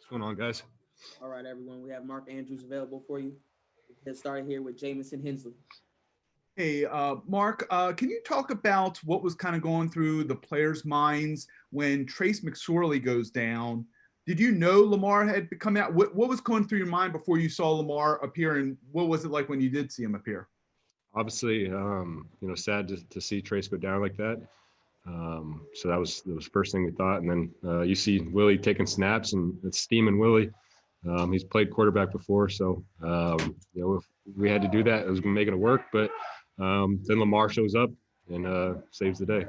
What's going on, guys? All right, everyone. We have Mark Andrews available for you. Let's get started here with Jamison Hensley. Hey, Mark, can you talk about what was kind of going through the players' minds when Trace McSorley goes down? Did you know Lamar had come out? What was going through your mind before you saw Lamar appear, and what was it like when you did see him appear? Obviously, sad to see Trace go down like that. So that was first thing we thought, and then you see Willie taking snaps, and it's steaming Willie. He's played quarterback before, so if we had to do that, it was making it work. But then Lamar shows up and saves the day.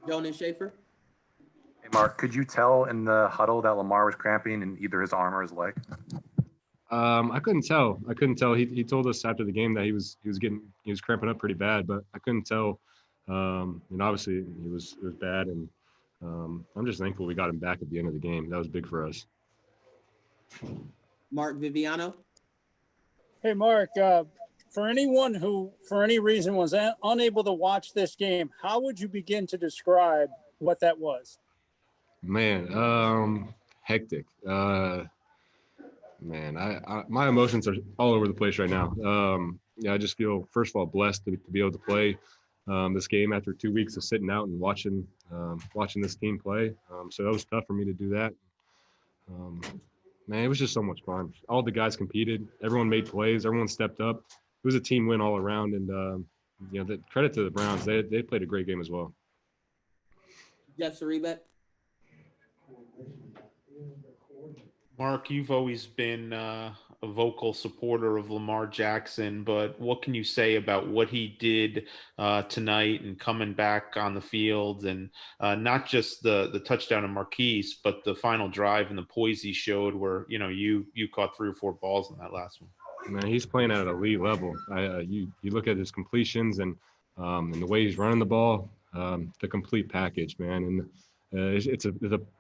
Jonan Schaefer. Hey, Mark, could you tell in the huddle that Lamar was cramping in either his arm or his leg? I couldn't tell. He told us after the game that he was cramping up pretty bad, but I couldn't tell. Obviously it was bad, and I'm just thankful we got him back at the end of the game. That was big for us. Mark Viviano. Hey, Mark, for anyone who, for any reason, was unable to watch this game, how would you begin to describe what that was? Man, hectic. My emotions are all over the place right now. I just feel, first of all, blessed to be able to play this game after 2 weeks of sitting out and watching this team play. So that was tough for me to do that. It was just so much fun. All the guys competed. Everyone made plays. Everyone stepped up. It was a team win all around. And, the credit to the Browns. They played a great game as well. Jeff Sarebek. Mark, you've always been a vocal supporter of Lamar Jackson, but what can you say about what he did tonight and coming back on the field, and not just the touchdown to Marquise, but the final drive and the poise he showed where, you caught 3 or 4 balls in that last one? Man, he's playing at an elite level. You look at his completions and the way he's running the ball, the complete package, man. And it's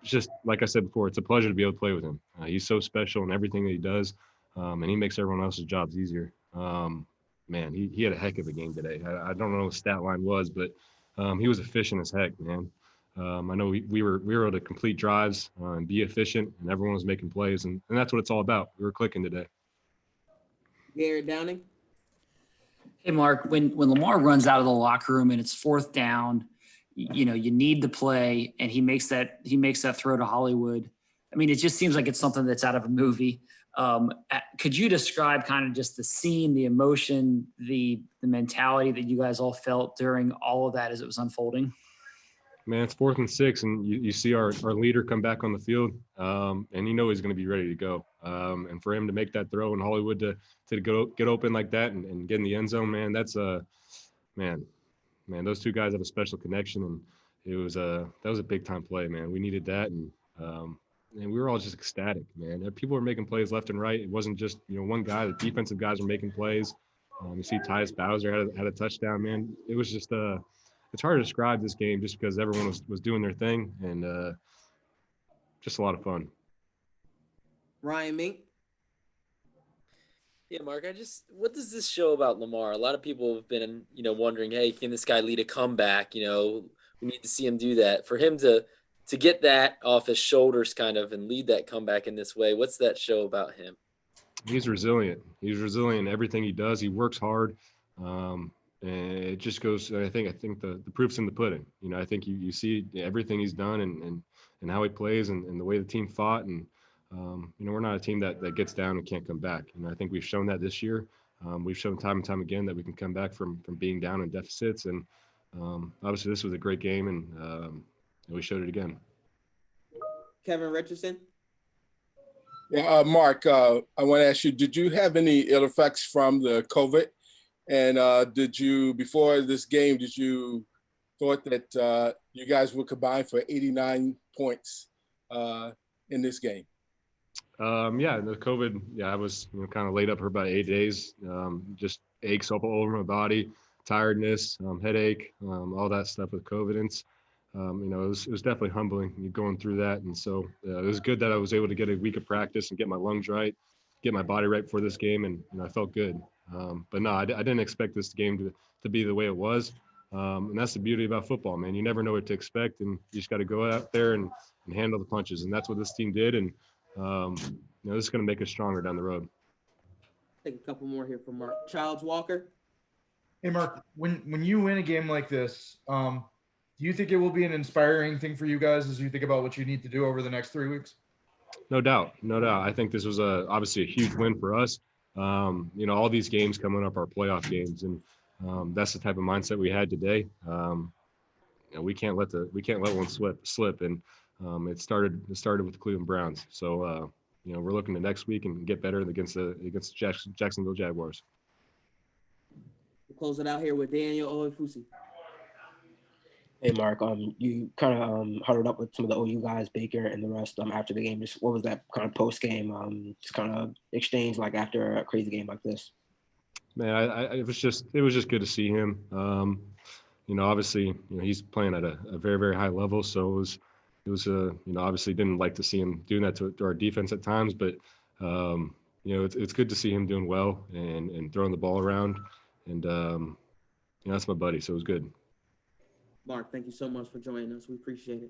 just like I said before, it's a pleasure to be able to play with him. He's so special in everything that he does, and he makes everyone else's jobs easier. He had a heck of a game today. I don't know what the stat line was, but he was efficient as heck, man. I know we were able to complete drives and be efficient, and everyone was making plays, and that's what it's all about. We were clicking today. Garrett Downing. Hey, Mark, when Lamar runs out of the locker room and it's 4th down, you need the play, and he makes that throw to Hollywood. I mean, it just seems like it's something that's out of a movie. Could you describe kind of just the scene, the emotion, the mentality that you guys all felt during all of that as it was unfolding? Man, it's 4th and 6, and you see our leader come back on the field, and he's going to be ready to go. And for him to make that throw in Hollywood to get open like that and get in the end zone, man, that's man, those two guys have a special connection, and that was a big time play, man. We needed that, and we were all just ecstatic, man. People were making plays left and right. It wasn't just one guy. The defensive guys were making plays. You see Tyus Bowser had a touchdown, man. It was just it's hard to describe this game just because everyone was doing their thing, and just a lot of fun. Ryan Mink. Yeah, Mark, what does this show about Lamar? A lot of people have been, wondering, hey, can this guy lead a comeback? We need to see him do that. For him to get that off his shoulders kind of and lead that comeback in this way, what's that show about him? He's resilient. He's resilient in everything he does. He works hard. And it just goes, I think the proof's in the pudding. I think you see everything he's done and how he plays and the way the team fought. And, we're not a team that gets down and can't come back. I think we've shown that this year. We've shown time and time again that we can come back from being down in deficits. And obviously this was a great game, and we showed it again. Kevin Richardson. Yeah, Mark, I want to ask you, did you have any ill effects from the COVID? And did you, before this game, did you thought that you guys would combine for 89 points in this game? The COVID, I was kind of laid up for about 8 days, just aches all over my body, tiredness, headache, all that stuff with COVID. And it was definitely humbling going through that. And so it was good that I was able to get a week of practice and get my lungs right, get my body right before this game, and I felt good. But no, I didn't expect this game to be the way it was. And that's the beauty about football, man. You never know what to expect, and you just got to go out there and handle the punches. And that's what this team did. And, this is going to make us stronger down the road. Take a couple more here from Mark. Childs Walker. Hey, Mark, when you win a game like this, do you think it will be an inspiring thing for you guys as you think about what you need to do over the next 3 weeks? No doubt. No doubt. I think this was obviously a huge win for us. All these games coming up are playoff games, and that's the type of mindset we had today. We can't let one slip. And it started with the Cleveland Browns. So we're looking to next week and get better against the Jacksonville Jaguars. We'll close it out here with Daniel Oefusi. Hey, Mark, you kind of huddled up with some of the OU guys, Baker and the rest after the game. Just what was that kind of post-game just kind of exchange like after a crazy game like this? Man, it was just good to see him. Obviously, he's playing at a very, very high level. So it was obviously didn't like to see him doing that to our defense at times, but it's good to see him doing well and throwing the ball around. And that's my buddy, so it was good. Mark, thank you so much for joining us. We appreciate it.